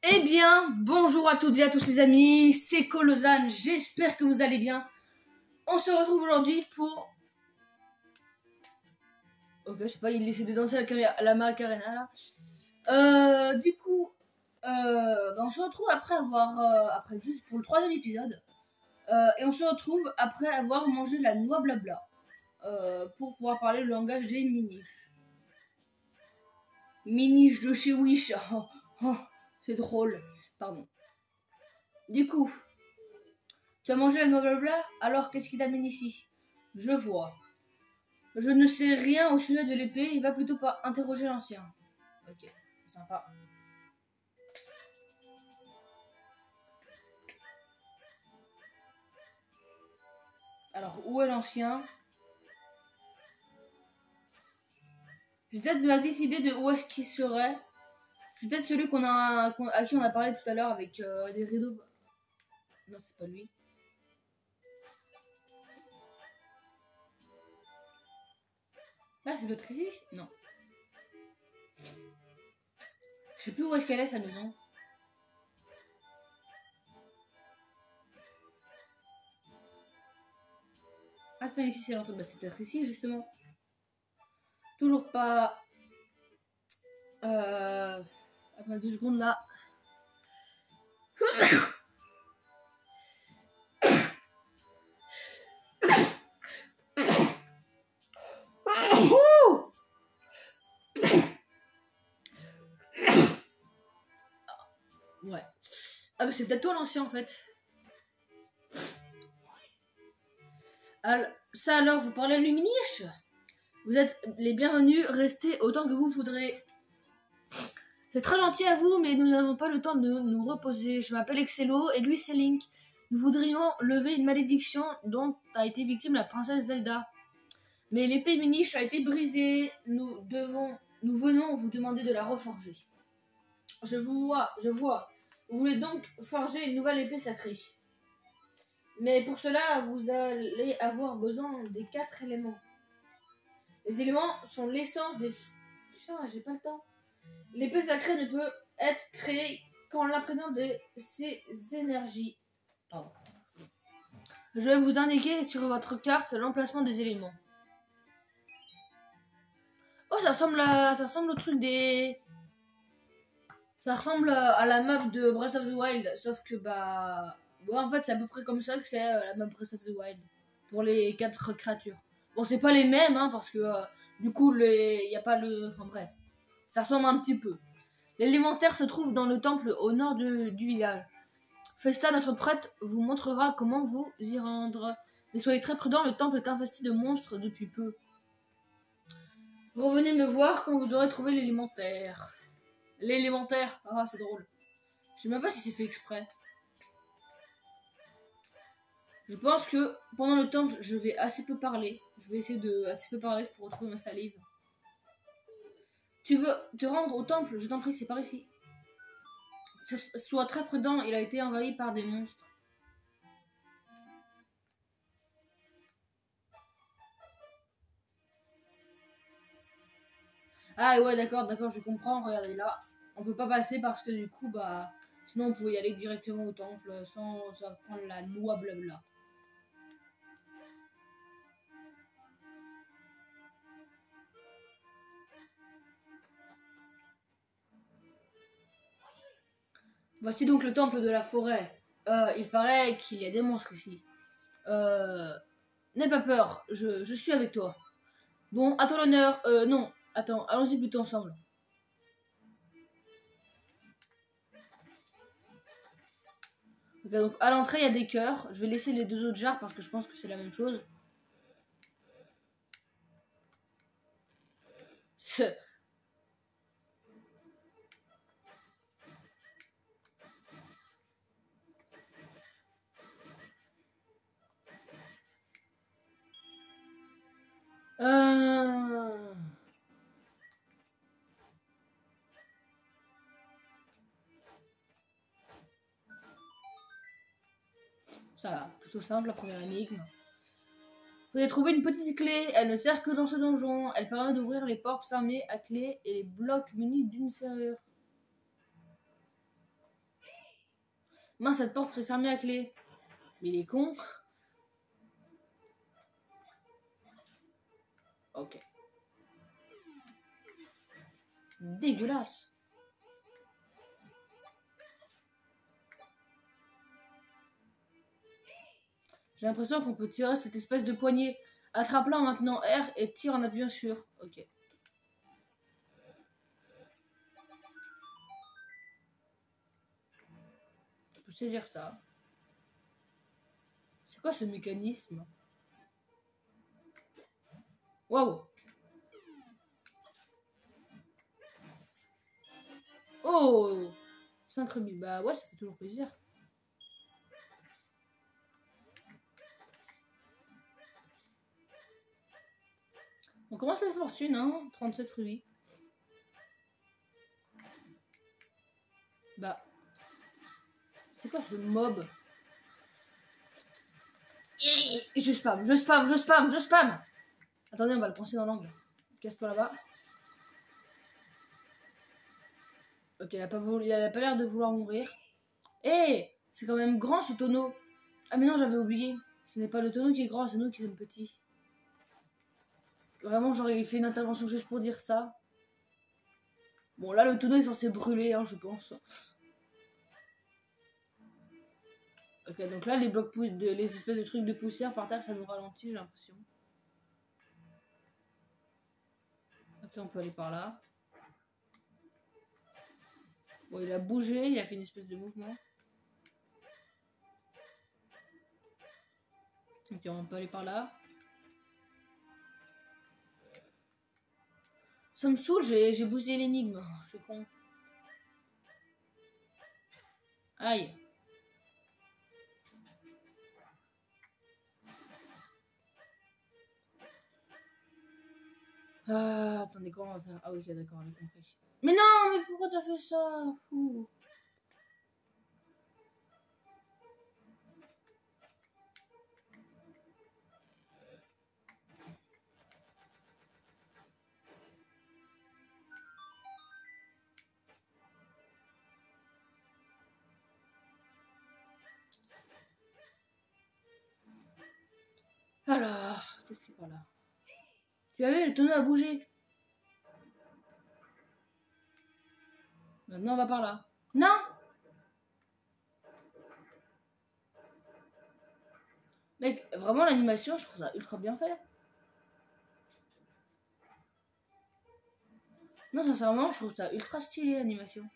Eh bien, bonjour à toutes et à tous les amis, c'est Colosane, j'espère que vous allez bien. On se retrouve aujourd'hui pour... Ok, je sais pas, il essaie de danser la Macarena là. On se retrouve après avoir... pour le troisième épisode. Et on se retrouve après avoir mangé la noix blabla. Pour pouvoir parler le langage des miniches. Miniches de chez Wish. Oh, oh, c'est drôle. Pardon. Du coup... Tu as mangé la noix blabla, alors qu'est-ce qui t'amène ici? Je vois. Je ne sais rien au sujet de l'épée, il va plutôt pas interroger l'ancien. Ok, sympa. Alors, où est l'ancien? J'ai peut-être ma petite idée de où est-ce qu'il serait. C'est peut-être celui à qui on a parlé tout à l'heure avec des rideaux. Non, c'est pas lui. Ah, c'est peut-être ici? Non. Je sais plus où est-ce qu'elle est, sa maison. Attends, ici c'est l'entrée. Bah, c'est peut-être ici, justement. Toujours pas... Attends 2 secondes, là. Ouais. Ah, mais c'est peut-être toi l'ancien en fait. Alors, vous parlez à Luminiche? Vous êtes les bienvenus, restez autant que vous voudrez. C'est très gentil à vous, mais nous n'avons pas le temps de nous reposer. Je m'appelle Excello et lui c'est Link. Nous voudrions lever une malédiction dont a été victime la princesse Zelda. Mais l'épée Miniche a été brisée. Nous venons vous demander de la reforger. Je vois. Vous voulez donc forger une nouvelle épée sacrée. Mais pour cela, vous allez avoir besoin des 4 éléments. Les éléments sont l'essence des... Putain, j'ai pas le temps. L'épée sacrée ne peut être créée qu'en l'imprégnant de ses énergies. Pardon. Je vais vous indiquer sur votre carte l'emplacement des éléments. Oh, ça ressemble au truc des... Ça ressemble à la map de Breath of the Wild, sauf que bah... Bon, en fait, c'est à peu près comme ça que c'est la map Breath of the Wild. Pour les 4 créatures. Bon, c'est pas les mêmes, hein, parce que du coup, il n'y a pas le... Enfin bref, ça ressemble un petit peu. L'élémentaire se trouve dans le temple au nord du village. Festa, notre prêtre, vous montrera comment vous y rendre. Mais soyez très prudents, le temple est infesté de monstres depuis peu. Revenez me voir quand vous aurez trouvé l'élémentaire. L'élémentaire, ah c'est drôle. Je sais même pas si c'est fait exprès. Je pense que pendant le temps, je vais assez peu parler. Je vais essayer de assez peu parler pour retrouver ma salive. Tu veux te rendre au temple? Je t'en prie, c'est par ici. Sois très prudent, il a été envahi par des monstres. Ah ouais, d'accord, je comprends. Regardez là, on peut pas passer parce que du coup, bah, sinon on pouvait y aller directement au temple sans prendre la noix blabla. Voici donc le temple de la forêt. Il paraît qu'il y a des monstres ici. N'aie pas peur, je suis avec toi. Bon, à ton honneur. Non, attends, allons-y plutôt ensemble. Okay, donc à l'entrée, il y a des cœurs. Je vais laisser les 2 autres jarres parce que je pense que c'est la même chose. Ça va, plutôt simple la première énigme. Vous avez trouvé une petite clé, elle ne sert que dans ce donjon. Elle permet d'ouvrir les portes fermées à clé et les blocs munis d'une serrure. Mince, cette porte s'est fermée à clé. Mais il est con. Ok. Dégueulasse. J'ai l'impression qu'on peut tirer cette espèce de poignée. Attrape-la en maintenant R et tire en appuyant sur. Ok. On peut saisir ça. C'est quoi ce mécanisme? Waouh. Oh, 5 rubis. Bah ouais, ça fait toujours plaisir. On commence la fortune, hein. 37 rubis. Bah. C'est quoi ce mob? Je spam, je spam, je spam, je spam. Attendez, on va le penser dans l'angle. Casse-toi là-bas. Ok, elle a pas l'air de vouloir mourir. Eh, c'est quand même grand ce tonneau. Ah mais non, j'avais oublié. Ce n'est pas le tonneau qui est grand, c'est nous qui sommes petits. Vraiment, j'aurais fait une intervention juste pour dire ça. Bon, là, le tonneau est censé brûler, hein, je pense. Ok, donc là, les blocs les espèces de trucs de poussière par terre, ça nous ralentit, j'ai l'impression. Ok, on peut aller par là. Bon, il a bougé, il a fait une espèce de mouvement. Ok, on peut aller par là. Ça me saoule, j'ai bousillé l'énigme. Je suis con. Aïe. Attendez, comment on va faire? Ah, ok, d'accord, on a compris. Mais non, mais pourquoi t'as fait ça? Fou. Alors, qu'est-ce qu'il y a par là? Tu avais le tonneau à bouger. Maintenant, on va par là. Non! Mec, vraiment, l'animation, je trouve ça ultra bien fait. Non, sincèrement, je trouve ça ultra stylé, l'animation.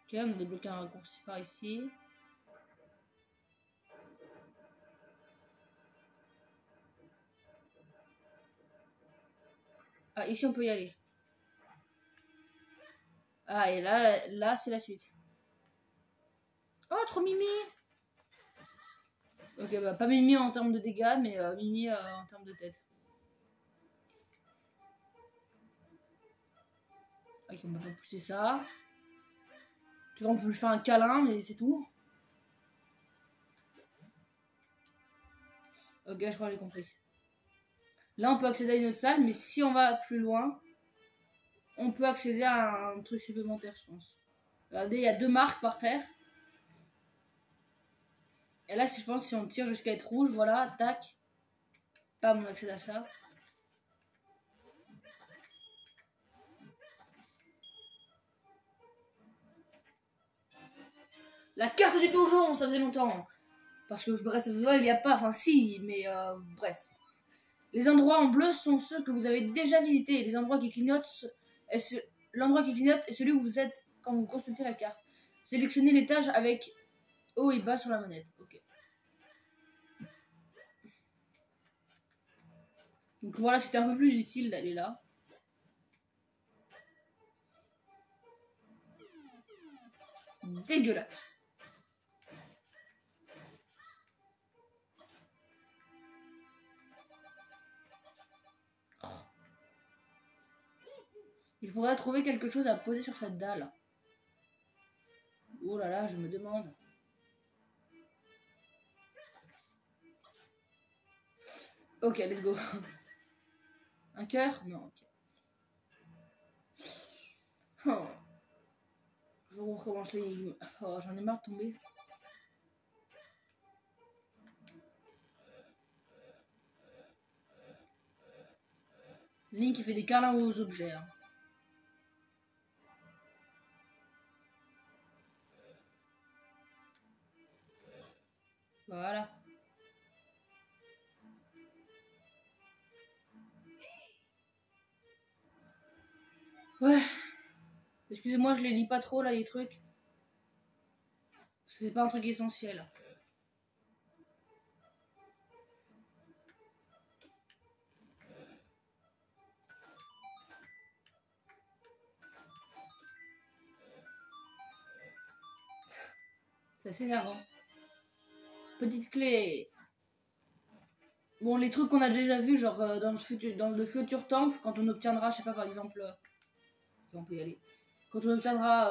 Ok, on a débloqué un raccourci par ici. Ah, ici, on peut y aller. Ah, et là c'est la suite. Oh, trop mimi! Ok, bah pas mimi en termes de dégâts, mais mimi en termes de tête. Ok, on peut pas pousser ça. En tout cas, on peut lui faire un câlin, mais c'est tout. Ok, je crois que j'ai compris. Là, on peut accéder à une autre salle, mais si on va plus loin, on peut accéder à un truc supplémentaire, je pense. Regardez, il y a 2 marques par terre. Et là, je pense, si on tire jusqu'à être rouge, voilà, tac. Bam, on accède à ça. La carte du donjon, ça faisait longtemps. Parce que Breath of the Wild, il n'y a pas, enfin si, mais bref. Les endroits en bleu sont ceux que vous avez déjà visités. Les endroits qui clignotent, l'endroit qui clignote est celui où vous êtes quand vous consultez la carte. Sélectionnez l'étage avec haut et bas sur la manette. Ok. Donc voilà, c'était un peu plus utile d'aller là. Dégueulasse. Il faudra trouver quelque chose à poser sur cette dalle. Oh là là, je me demande. Ok, let's go. Un cœur? Non, ok. Oh. Je recommence les... Oh, j'en ai marre de tomber. Link qui fait des câlins aux objets. Hein. Voilà. Ouais. Excusez-moi, je les lis pas trop là les trucs. Parce que c'est pas un truc essentiel. C'est assez énervant. Petite clé. Bon, les trucs qu'on a déjà vus, genre dans le futur temple, quand on obtiendra, je sais pas, par exemple... on peut y aller. Quand on obtiendra...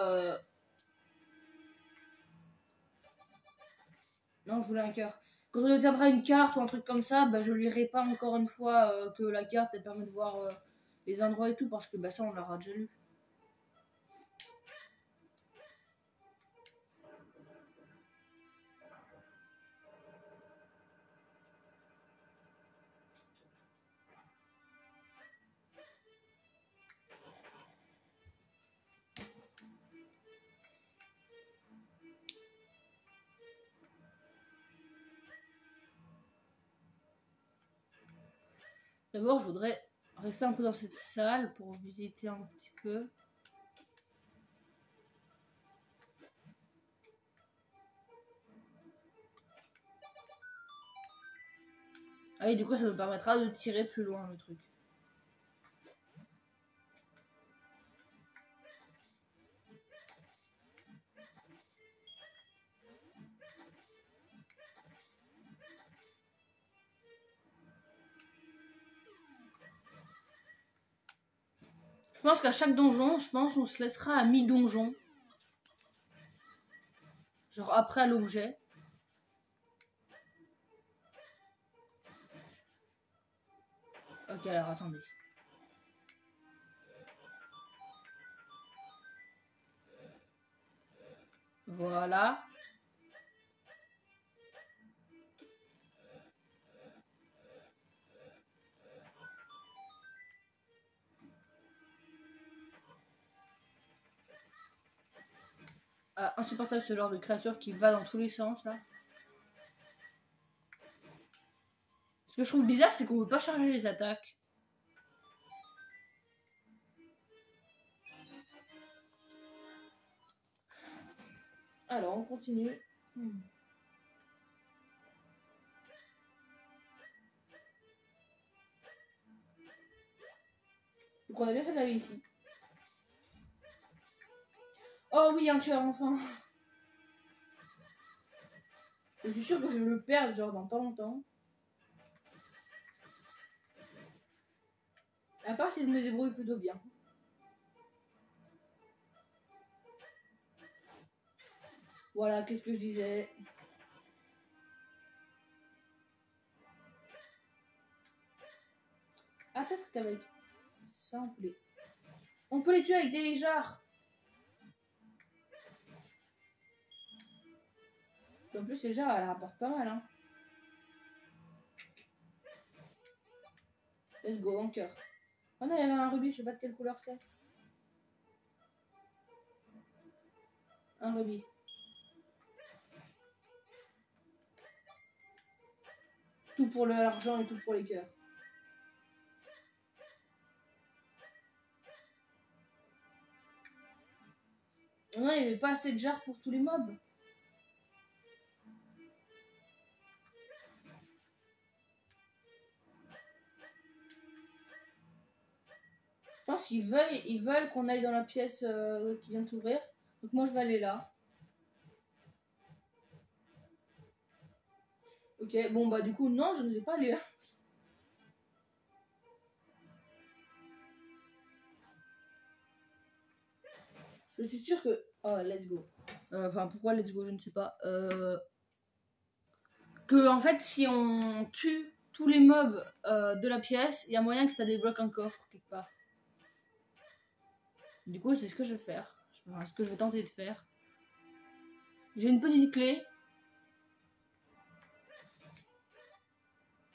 Non, je voulais un cœur. Quand on obtiendra une carte ou un truc comme ça, bah, je lirai pas encore une fois que la carte, elle permet de voir les endroits et tout, parce que bah, ça, on l'aura déjà lu. D'abord, je voudrais rester un peu dans cette salle pour visiter un petit peu. Ah oui, du coup, ça nous permettra de tirer plus loin le truc. Je pense qu'à chaque donjon, on se laissera à mi-donjon. Genre après l'objet. Ok, alors attendez. Voilà. Ah, insupportable ce genre de créature qui va dans tous les sens là. Ce que je trouve bizarre, c'est qu'on peut pas charger les attaques. Alors, on continue. Donc on a bien fait d'aller ici. Oh oui, un cœur enfin. Je suis sûre que je vais le perdre genre dans pas longtemps. À part si je me débrouille plutôt bien. Voilà, qu'est-ce que je disais? Ah, peut-être qu'avec ça, on peut les... On peut les tuer avec des lézards. En plus, les lézards, elle rapporte pas mal, hein. Let's go, en cœur. Oh non, il y avait un rubis, je sais pas de quelle couleur c'est. Un rubis. Tout pour l'argent et tout pour les cœurs. Non, il n'y avait pas assez de jarres pour tous les mobs. Je pense qu'ils veulent qu'on aille dans la pièce qui vient de s'ouvrir. Donc moi, je vais aller là. Ok, bon bah du coup, non, je ne vais pas aller là. Je suis sûre que... Oh, let's go. Enfin, pourquoi let's go, je ne sais pas. Que, en fait, si on tue tous les mobs de la pièce, il y a moyen que ça débloque un coffre quelque part. Du coup, c'est ce que je vais faire. Enfin, ce que je vais tenter de faire. J'ai une petite clé.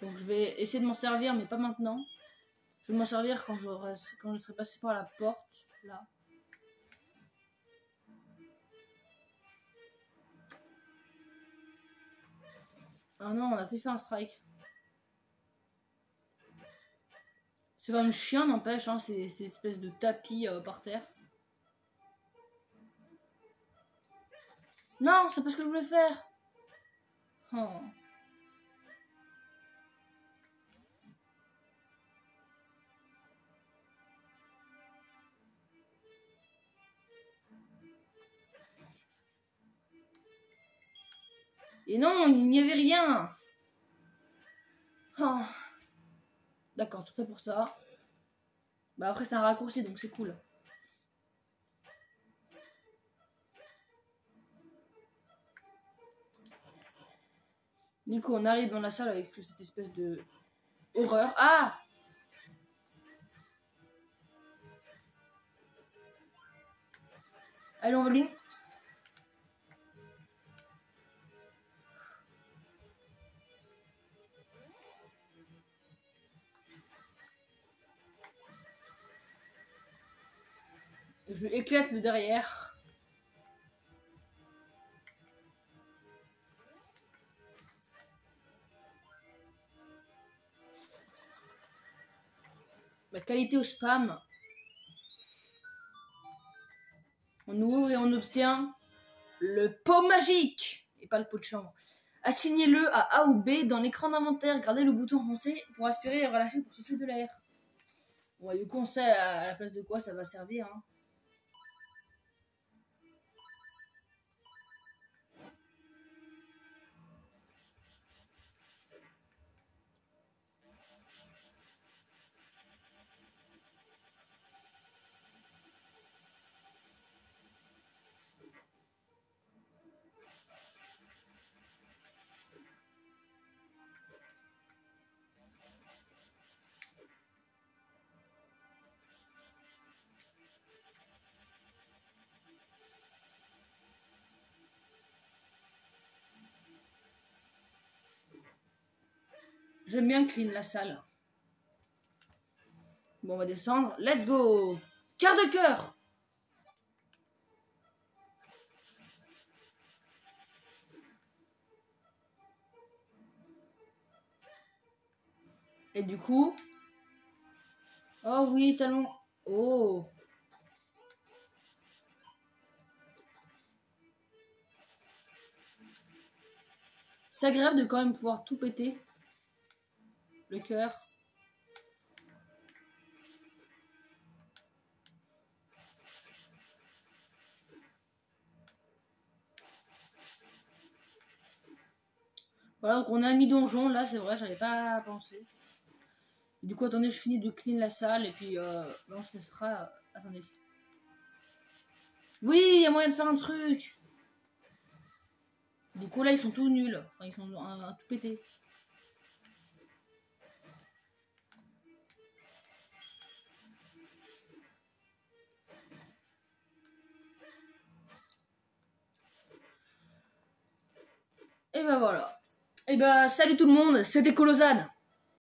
Donc je vais essayer de m'en servir, mais pas maintenant. Je vais m'en servir quand je serai passé par la porte, là. Ah non, on a fait faire un strike. C'est quand même chiant, n'empêche, hein, ces espèces de tapis par terre. Non, c'est pas ce que je voulais faire. Oh. Et non, il n'y avait rien. Oh. D'accord, tout ça pour ça. Bah après c'est un raccourci donc c'est cool. Du coup on arrive dans la salle avec cette espèce de horreur. Ah! Allez on va lui. Je éclate le derrière. Ma qualité au spam. On ouvre et on obtient le pot magique. Et pas le pot de chambre. Assignez-le à A ou B dans l'écran d'inventaire. Gardez le bouton enfoncé pour aspirer et relâcher pour souffler de l'air. Bon, du coup on sait à la place de quoi ça va servir. Hein. J'aime bien clean la salle. Bon, on va descendre. Let's go! Quart de cœur! Et du coup... Oh oui, talon. Oh! C'est agréable de quand même pouvoir tout péter. Le cœur. Voilà, donc on a mis donjon. Là, c'est vrai, j'avais pas pensé. Du coup, attendez, je finis de clean la salle. Et puis, on se laissera... Attendez. Oui, il y a moyen de faire un truc. Du coup, là, ils sont tous nuls. Enfin, ils sont tout pétés. Et ben voilà. Et ben salut tout le monde, c'était Colosane.